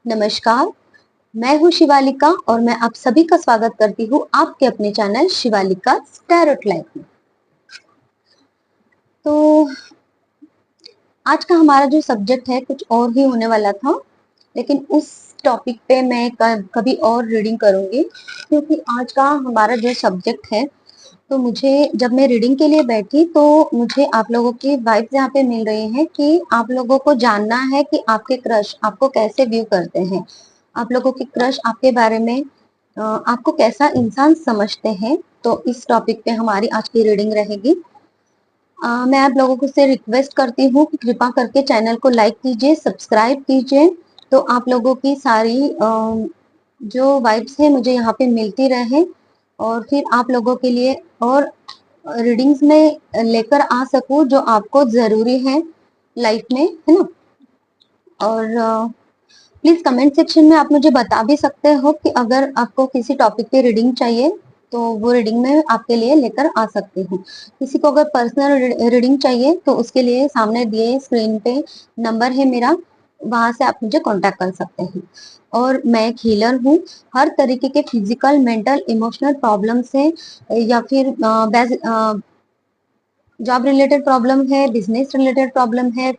नमस्कार, मैं हूँ शिवालिका और मैं आप सभी का स्वागत करती हूँ आपके अपने चैनल शिवालिका टैरोट लाइफ में। तो आज का हमारा जो सब्जेक्ट है कुछ और ही होने वाला था, लेकिन उस टॉपिक पे मैं कभी और रीडिंग करूंगी, क्योंकि आज का हमारा जो सब्जेक्ट है, तो मुझे जब मैं रीडिंग के लिए बैठी तो मुझे आप लोगों की वाइब्स यहाँ पे मिल रही हैं कि आप लोगों को जानना है कि आपके क्रश आपको कैसे व्यू करते हैं, आप लोगों के क्रश आपके बारे में आपको कैसा इंसान समझते हैं। तो इस टॉपिक पे हमारी आज की रीडिंग रहेगी। मैं आप लोगों को से रिक्वेस्ट करती हूँ कि कृपा करके चैनल को लाइक कीजिए, सब्सक्राइब कीजिए, तो आप लोगों की सारी जो वाइब्स है मुझे यहाँ पे मिलती रहे और फिर आप लोगों के लिए और रीडिंग्स में लेकर आ सकूं जो आपको जरूरी है लाइफ में, है ना। और प्लीज कमेंट सेक्शन में आप मुझे बता भी सकते हो कि अगर आपको किसी टॉपिक पे रीडिंग चाहिए तो वो रीडिंग में आपके लिए लेकर आ सकती हूँ। किसी को अगर पर्सनल रीडिंग चाहिए तो उसके लिए सामने दिए स्क्रीन पे नंबर है मेरा, वहां से आप मुझे कांटेक्ट कर सकते हैं। और मैं एक हीलर हूँ। हर तरीके के फिजिकल, मेंटल, इमोशनल प्रॉब्लम से या फिर जॉब रिलेटेड प्रॉब्लम है, बिजनेस रिलेटेड प्रॉब्लम है,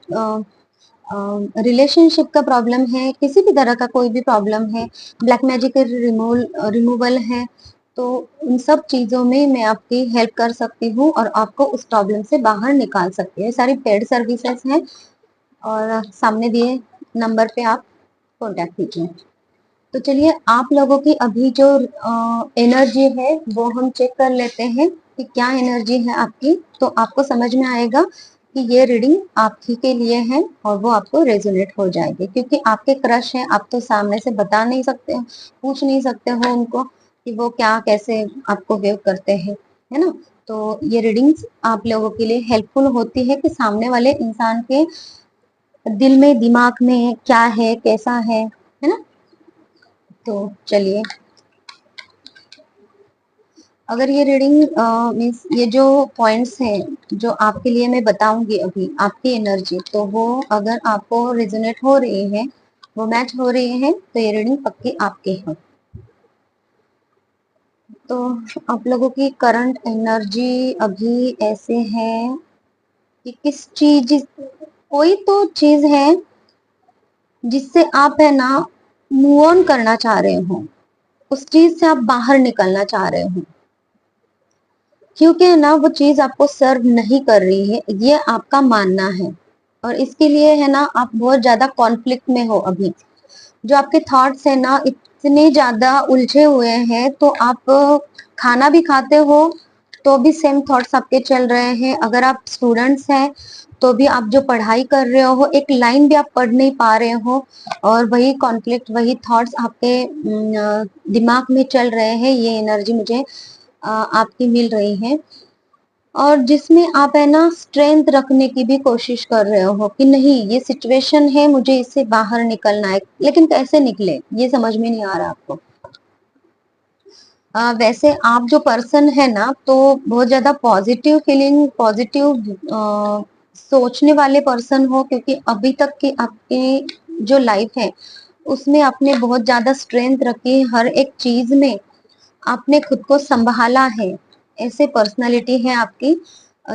रिलेशनशिप का प्रॉब्लम है, किसी भी तरह का कोई भी प्रॉब्लम है, ब्लैक मैजिक रिमूवल है, तो उन सब चीजों में मैं आपकी हेल्प कर सकती हूँ और आपको उस प्रॉब्लम से बाहर निकाल सकती है। सारी पेड सर्विसेज हैं और सामने दिए नंबर पे आप कॉन्टेक्ट कीजिए। तो चलिए आप लोगों की अभी जो एनर्जी है वो हम चेक कर लेते हैं कि क्या एनर्जी है आपकी, तो आपको समझ में आएगा कि ये रीडिंग आप ही के लिए है और वो आपको रेजोनेट हो जाएगी, क्योंकि आपके क्रश हैं, आप तो सामने से बता नहीं सकते, पूछ नहीं सकते हो उनको कि वो क्या कैसे आपको वेव करते हैं, है ना। तो ये रीडिंग्स आप लोगों के लिए हेल्पफुल होती है कि सामने वाले इंसान के दिल में, दिमाग में क्या है, कैसा है ना। तो चलिए, अगर ये रीडिंग मीन्स ये जो पॉइंट्स हैं जो आपके लिए मैं बताऊंगी अभी आपकी एनर्जी, तो वो अगर आपको रेजोनेट हो रही है, वो मैच हो रही है, तो ये रीडिंग पक्की आपकी है। तो आप लोगों की करंट एनर्जी अभी ऐसे है कि किस चीज, कोई तो चीज है जिससे आप है ना मूव ऑन करना चाह रहे हो, उस चीज से आप बाहर निकलना चाह रहे हो, क्योंकि है ना वो चीज आपको सर्व नहीं कर रही है, ये आपका मानना है। और इसके लिए है ना आप बहुत ज्यादा कॉन्फ्लिक्ट में हो अभी। जो आपके थॉट्स है ना इतने ज्यादा उलझे हुए हैं, तो आप खाना भी खाते हो तो भी सेम थॉट्स आपके चल रहे हैं। अगर आप स्टूडेंट्स हैं तो भी आप जो पढ़ाई कर रहे हो एक लाइन भी आप पढ़ नहीं पा रहे हो और वही कॉन्फ्लिक्ट, वही थॉट्स आपके दिमाग में चल रहे हैं। ये एनर्जी मुझे आपकी मिल रही है, और जिसमें आप है ना स्ट्रेंथ रखने की भी कोशिश कर रहे हो कि नहीं ये सिचुएशन है, मुझे इससे बाहर निकलना है, लेकिन कैसे निकले ये समझ में नहीं आ रहा आपको। वैसे आप जो पर्सन है ना तो बहुत ज्यादा पॉजिटिव फीलिंग, पॉजिटिव सोचने वाले पर्सन हो, क्योंकि अभी तक की आपकी जो लाइफ है उसमें आपने बहुत ज्यादा स्ट्रेंथ रखी है, हर एक चीज में आपने खुद को संभाला है, ऐसे पर्सनालिटी है आपकी।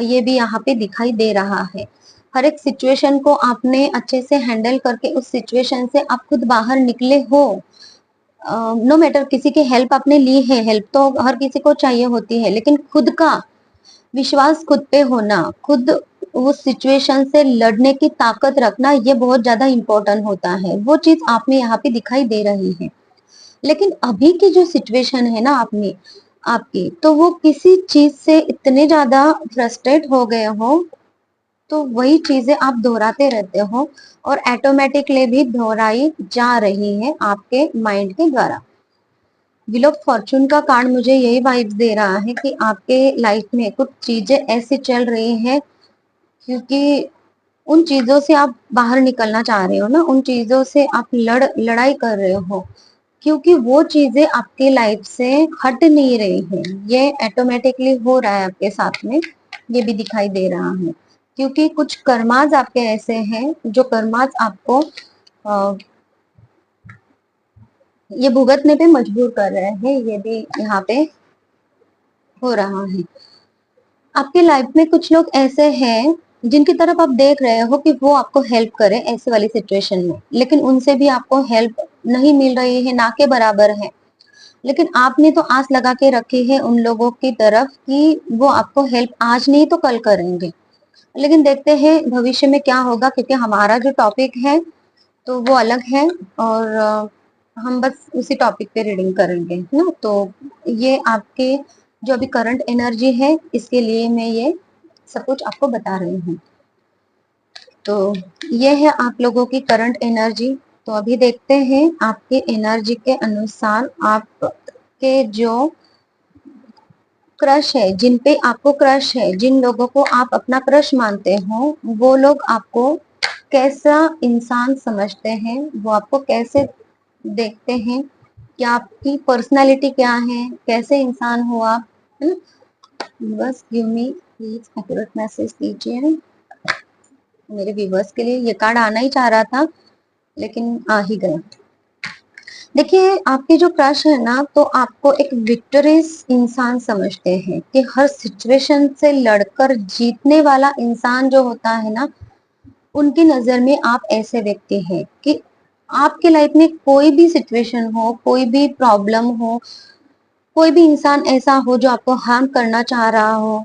ये भी यहाँ पे दिखाई दे रहा है। हर एक सिचुएशन को आपने अच्छे से हैंडल करके उस सिचुएशन से आप खुद बाहर निकले हो। नो मैटर किसी की हेल्प आपने ली है, हेल्प तो हर किसी को चाहिए होती है, लेकिन खुद का विश्वास, खुद पे होना, खुद उस सिचुएशन से लड़ने की ताकत रखना, ये बहुत ज्यादा इंपॉर्टेंट होता है। वो चीज आप में यहाँ पे दिखाई दे रही है। लेकिन अभी की जो सिचुएशन है ना आपने आपकी, तो वो किसी चीज से इतने ज्यादा फ्रस्ट्रेट हो गए हो, तो वही चीजें आप दोहराते रहते हो और ऑटोमेटिकली भी दोहराई जा रही है आपके माइंड के द्वारा। व्हील ऑफ फॉर्चून का कार्ड मुझे यही वाइब्स दे रहा है कि आपके लाइफ में कुछ चीजें ऐसी चल रही हैं, क्योंकि उन चीजों से आप बाहर निकलना चाह रहे हो ना, उन चीजों से आप लड़ाई कर रहे हो, क्योंकि वो चीजें आपके लाइफ से हट नहीं रही है। ये ऑटोमेटिकली हो रहा है आपके साथ में, ये भी दिखाई दे रहा है, क्योंकि कुछ कर्माज आपके ऐसे हैं जो कर्माज आपको ये भुगतने पे मजबूर कर रहे हैं, ये भी यहाँ पे हो रहा है। आपके लाइफ में कुछ लोग ऐसे हैं जिनकी तरफ आप देख रहे हो कि वो आपको हेल्प करें ऐसे वाली सिचुएशन में, लेकिन उनसे भी आपको हेल्प नहीं मिल रही है, ना के बराबर है। लेकिन आपने तो आस लगा के रखी है उन लोगों की तरफ कि वो आपको हेल्प आज नहीं तो कल करेंगे। लेकिन देखते हैं भविष्य में क्या होगा, क्योंकि हमारा जो टॉपिक है तो वो अलग है, और हम बस उसी टॉपिक पे रीडिंग करेंगे, है ना। तो ये आपके जो अभी करंट एनर्जी है, इसके लिए मैं ये सब कुछ आपको बता रही हूँ। तो ये है आप लोगों की करंट एनर्जी। तो अभी देखते हैं आपके एनर्जी के अनुसार आपके जो क्रश है, जिन पे आपको क्रश है, जिन लोगों को आप अपना क्रश मानते हो, वो लोग आपको कैसा इंसान समझते हैं, वो आपको कैसे देखते हैं, क्या आपकी पर्सनालिटी क्या है, कैसे इंसान हो आप, है ना। बस give me please accurate message दीजिए मेरे व्यूवर्स के लिए। ये कार्ड आना ही चाह रहा था लेकिन आ ही गया। देखिए आपके जो क्रश है ना, तो आपको एक विक्टोरियस इंसान समझते हैं कि हर सिचुएशन से लड़कर जीतने वाला इंसान जो होता है ना, उनकी नजर में आप ऐसे व्यक्ति हैं कि आपके लाइफ में कोई भी सिचुएशन हो, कोई भी प्रॉब्लम हो, कोई भी इंसान ऐसा हो जो आपको हार्म करना चाह रहा हो,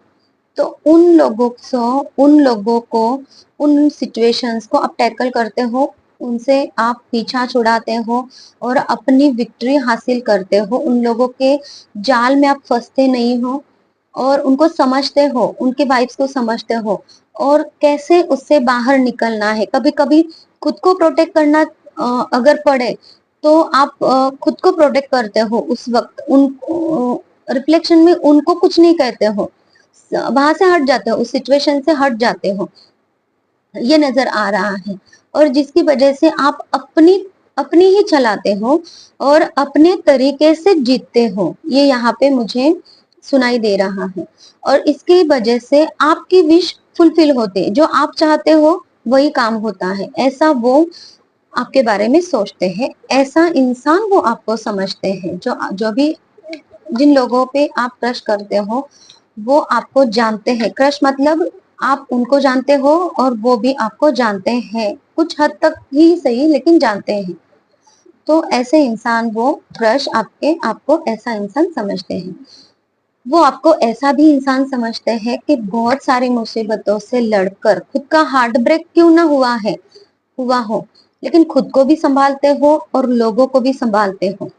तो उन लोगों को, उन सिचुएशंस को आप टैकल करते हो, उनसे आप पीछा छुड़ाते हो और अपनी विक्ट्री हासिल करते हो। उन लोगों के जाल में आप फंसते नहीं हो और उनको समझते हो, उनके वाइब्स को समझते हो और कैसे उससे बाहर निकलना है। कभी कभी खुद को प्रोटेक्ट करना अगर पड़े तो आप खुद को प्रोटेक्ट करते हो, उस वक्त उन रिफ्लेक्शन में उनको कुछ नहीं कहते हो, वहां से हट जाते हो, उस सिचुएशन से हट जाते हो, ये नजर आ रहा है। और जिसकी वजह से आप अपनी अपनी ही चलाते हो और अपने तरीके से जीतते हो, ये यहाँ पे मुझे सुनाई दे रहा है। और इसकी वजह से आपकी विश फुलफिल होते, जो आप चाहते हो वही काम होता है, ऐसा वो आपके बारे में सोचते हैं, ऐसा इंसान वो आपको समझते हैं। जो जो भी जिन लोगों पे आप क्रश करते हो वो आपको जानते हैं। क्रश मतलब आप उनको जानते हो और वो भी आपको जानते हैं, कुछ हद तक ही सही लेकिन जानते हैं। तो ऐसे इंसान वो क्रश आपके आपको ऐसा इंसान समझते हैं। वो आपको ऐसा भी इंसान समझते हैं कि बहुत सारी मुसीबतों से लड़कर खुद का हार्ट ब्रेक क्यों ना हुआ हो, लेकिन खुद को भी संभालते हो और लोगों को भी संभालते हो,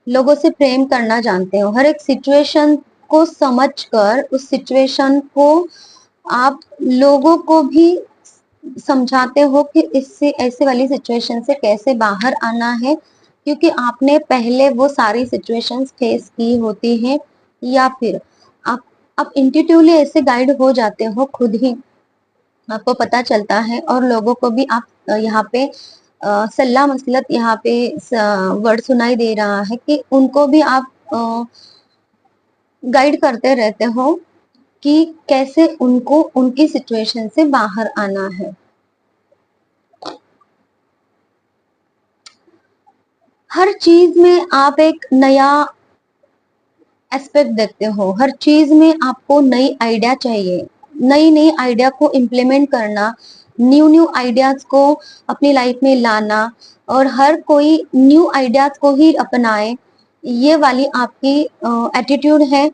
लोगों से प्रेम करना जानते हो। हर एक सिचुएशन को समझकर उस सिचुएशन को आप लोगों को भी समझाते हो कि इससे ऐसे वाली सिचुएशन से कैसे बाहर आना है, क्योंकि आपने पहले वो सारी सिचुएशंस फेस की होती हैं। या फिर आप इंट्यूटिवली ऐसे गाइड हो जाते हो, खुद ही आपको पता चलता है और लोगों को भी आप यहाँ पे सल्ला मसलत यहाँ पे वर्ड सुनाई दे रहा है कि उनको भी आप गाइड करते रहते हो कि कैसे उनको उनकी सिचुएशन से बाहर आना है। हर चीज में आप एक नया एस्पेक्ट देखते हो, हर चीज में आपको नई आइडिया चाहिए, नई नई आइडिया को इम्प्लीमेंट करना, न्यू न्यू आइडियाज को अपनी लाइफ में लाना, और हर कोई न्यू आइडियाज को ही अपनाए, ये वाली आपकी एटीट्यूड है।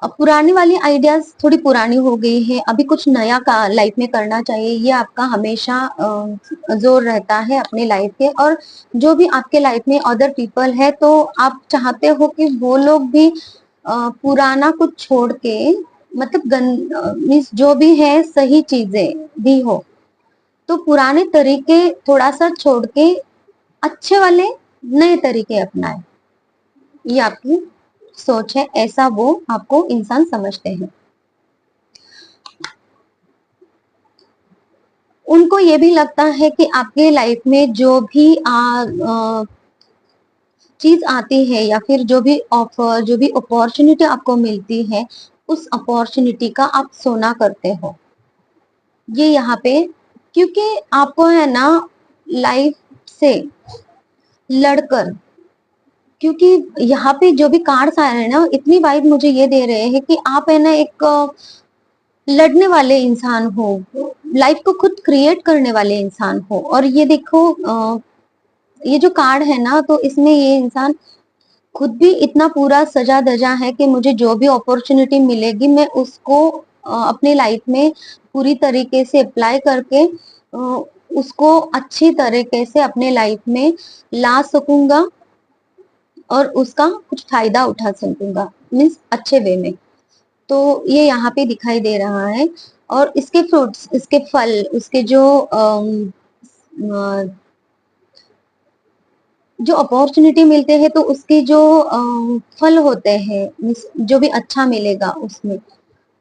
पुरानी वाली आइडियाज थोड़ी पुरानी हो गई है, अभी कुछ नया का लाइफ में करना चाहिए, ये आपका हमेशा जोर रहता है अपने लाइफ के। और जो भी आपके लाइफ में अदर पीपल है, तो आप चाहते हो कि वो लोग भी पुराना कुछ छोड़ के, मतलब मीन्स जो भी है सही चीजें भी हो, तो पुराने तरीके थोड़ा सा छोड़ के अच्छे वाले नए तरीके अपनाए, ये आपकी सोच है, ऐसा वो आपको इंसान समझते हैं। उनको ये भी लगता है कि आपके लाइफ में जो भी चीज आती है या फिर जो भी ऑफर, जो भी अपॉर्चुनिटी आपको मिलती है, उस अपॉर्चुनिटी का आप सोना करते हो, ये यहाँ पे। क्योंकि आपको है ना लाइफ से लड़कर क्योंकि यहाँ पे जो भी कार्ड्स आ रहे हैं ना, इतनी वाइब मुझे ये दे रहे हैं कि आप है ना एक लड़ने वाले इंसान हो, लाइफ को खुद क्रिएट करने वाले इंसान हो। और ये देखो ये जो कार्ड है ना, तो इसमें ये इंसान खुद भी इतना पूरा सजा धजा है कि मुझे जो भी अपॉर्चुनिटी मिलेगी मैं उसको अपनी लाइफ में पूरी तरीके से अप्लाई करके उसको अच्छी तरीके से अपने लाइफ में ला सकूंगा और उसका कुछ फायदा उठा सकूंगा, मीन्स अच्छे वे में। तो ये यहाँ पे दिखाई दे रहा है। और इसके फ्रूट्स, इसके फल, उसके जो अपॉर्चुनिटी मिलते हैं, तो उसके जो फल होते हैं, जो भी अच्छा मिलेगा उसमें,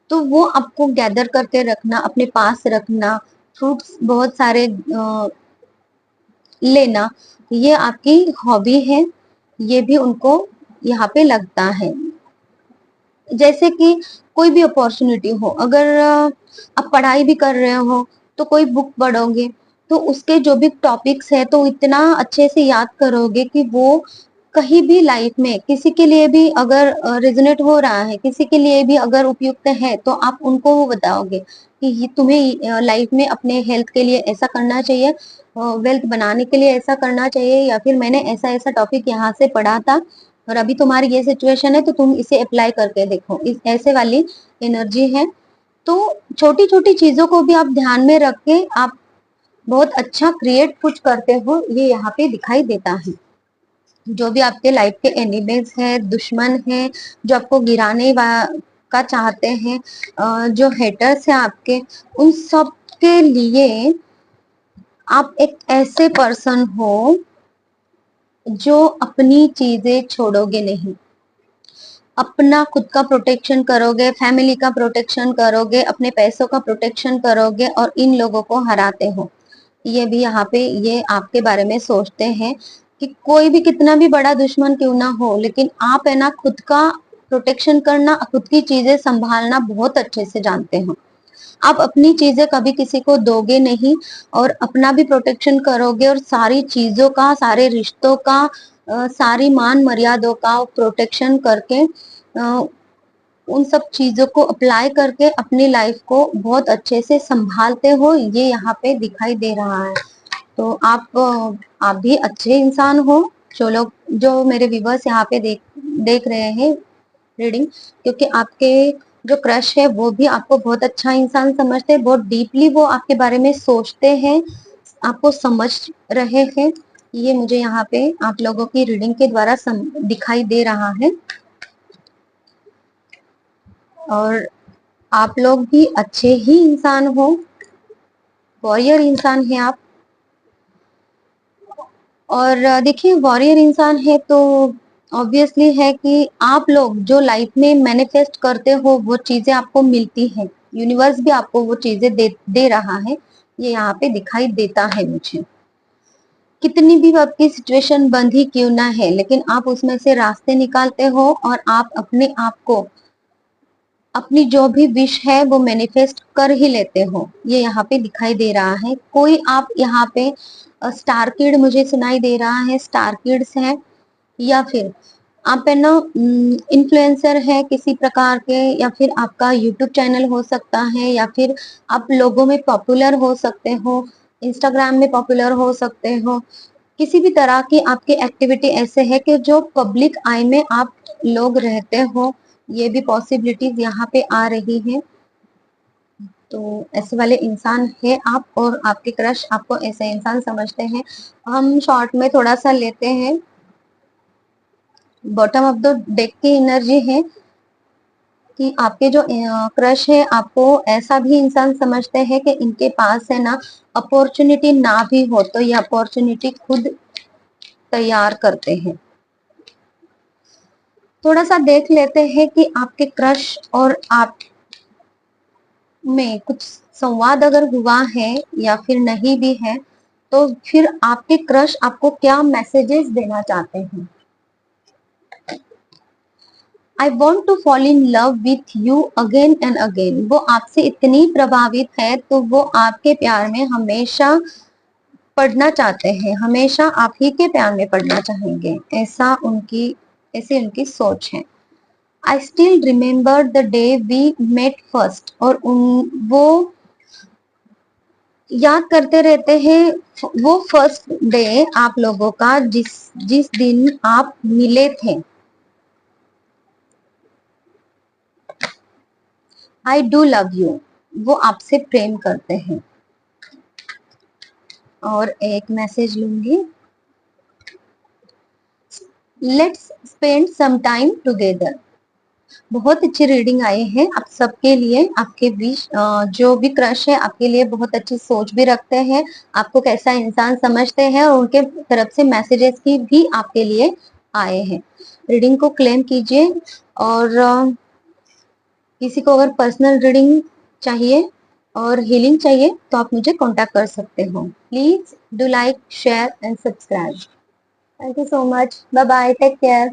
तो वो आपको गैदर करके रखना, अपने पास रखना, फ्रूट्स बहुत सारे लेना, ये आपकी हॉबी है। ये भी उनको यहाँ पे लगता है। जैसे कि कोई भी अपॉर्चुनिटी हो, अगर आप पढ़ाई भी कर रहे हो तो कोई बुक पढ़ोगे तो उसके जो भी टॉपिक्स है तो इतना अच्छे से याद करोगे कि वो कहीं भी लाइफ में किसी के लिए भी अगर रेजोनेट हो रहा है, किसी के लिए भी अगर उपयुक्त है, तो आप उनको वो बताओगे कि ये तुम्हें लाइफ में अपने हेल्थ के लिए ऐसा करना चाहिए, वेल्थ बनाने के लिए ऐसा करना चाहिए, या फिर मैंने ऐसा ऐसा टॉपिक यहाँ से पढ़ा था और अभी तुम्हारी ये सिचुएशन है तो तुम इसे अप्लाई करके देखो, इस ऐसे वाली एनर्जी है। तो छोटी छोटी चीजों को भी आप ध्यान में रख के आप बहुत अच्छा क्रिएट कुछ करते हो, ये यहाँ पे दिखाई देता है। जो भी आपके लाइफ के एनिमीज है, दुश्मन है, जो आपको का चाहते हैं, जो हेटर्स हैं आपके, उन सब के लिए आप एक ऐसे पर्सन हो जो अपनी चीजें छोड़ोगे नहीं, अपना खुद का प्रोटेक्शन करोगे, फैमिली का प्रोटेक्शन करोगे, अपने पैसों का प्रोटेक्शन करोगे और इन लोगों को हराते हो। ये भी यहाँ पे ये आपके बारे में सोचते हैं कि कोई भी कितना भी बड़ा दुश्मन क्यों ना हो, लेकिन आप है ना खुद का प्रोटेक्शन करना, खुद की चीजें संभालना बहुत अच्छे से जानते हो। आप अपनी चीजें कभी किसी को दोगे नहीं और अपना भी प्रोटेक्शन करोगे और सारी चीजों का, सारे रिश्तों का, सारी मान मर्यादों का प्रोटेक्शन करके उन सब चीजों को अप्लाई करके अपनी लाइफ को बहुत अच्छे से संभालते हो, ये यहाँ पे दिखाई दे रहा है। तो आप भी अच्छे इंसान हो। जो लोग, जो मेरे व्यूवर्स यहाँ पे देख रहे हैं रीडिंग, क्योंकि आपके जो क्रश है वो भी आपको बहुत अच्छा इंसान समझते हैं, बहुत डीपली वो आपके बारे में सोचते हैं, आपको समझ रहे हैं। ये मुझे यहाँ पे आप लोगों की रीडिंग के द्वारा दिखाई दे रहा है। और आप लोग भी अच्छे ही इंसान हो, वॉरियर इंसान है आप। और देखिए, वॉरियर इंसान है तो ऑब्वियसली है कि आप लोग जो लाइफ में मैनिफेस्ट करते हो वो चीजें आपको मिलती हैं, यूनिवर्स भी आपको वो चीजें दे रहा है, ये यहाँ पे दिखाई देता है मुझे। कितनी भी आपकी सिचुएशन बंद ही क्यों ना है, लेकिन आप उसमें से रास्ते निकालते हो और आप अपने आप को, अपनी जो भी विश है वो मैनिफेस्ट कर ही लेते हो, ये यहाँ पे दिखाई दे रहा है। कोई आप यहाँ पे स्टार किड मुझे सुनाई दे रहा है, स्टार किड्स है, या फिर आप है ना इन्फ्लुएंसर है किसी प्रकार के, या फिर आपका यूट्यूब चैनल हो सकता है, या फिर आप लोगों में पॉपुलर हो सकते हो, इंस्टाग्राम में पॉपुलर हो सकते हो। किसी भी तरह की आपकी एक्टिविटी ऐसे है कि जो पब्लिक आई में आप लोग रहते हो, ये भी पॉसिबिलिटीज यहाँ पे आ रही है। तो ऐसे वाले इंसान है आप, और आपके क्रश आपको ऐसे इंसान समझते हैं। हम शॉर्ट में थोड़ा सा लेते हैं, बॉटम ऑफ द डेक की एनर्जी है कि आपके जो क्रश है आपको ऐसा भी इंसान समझते हैं कि इनके पास है ना अपॉर्चुनिटी ना भी हो तो ये अपॉर्चुनिटी खुद तैयार करते हैं। थोड़ा सा देख लेते हैं कि आपके क्रश और आप में कुछ संवाद अगर हुआ है या फिर नहीं भी है, तो फिर आपके क्रश आपको क्या मैसेजेस देना चाहते हैं। I want to fall in love with you again and again. वो आपसे इतनी प्रभावित है तो वो आपके प्यार में हमेशा पढ़ना चाहते हैं, हमेशा आप ही के प्यार में पढ़ना चाहेंगे, ऐसी उनकी सोच है। I still remember the day we met first, और वो याद करते रहते हैं वो फर्स्ट डे आप लोगों का, जिस जिस दिन आप मिले थे। आई डू लव यू, वो आपसे प्रेम करते हैं। और एक मैसेज लूंगी, let's spend some time together. बहुत अच्छी रीडिंग आई है आप सबके लिए। आपके बीच जो भी क्रश है आपके लिए बहुत अच्छी सोच भी रखते हैं, आपको कैसा इंसान समझते हैं, और उनके तरफ से मैसेजेस की भी आपके लिए आए हैं। रीडिंग को क्लेम कीजिए, और किसी को अगर पर्सनल रीडिंग चाहिए और हीलिंग चाहिए तो आप मुझे कांटेक्ट कर सकते हो। Please do like, share and subscribe. Thank you so much, bye bye, take care.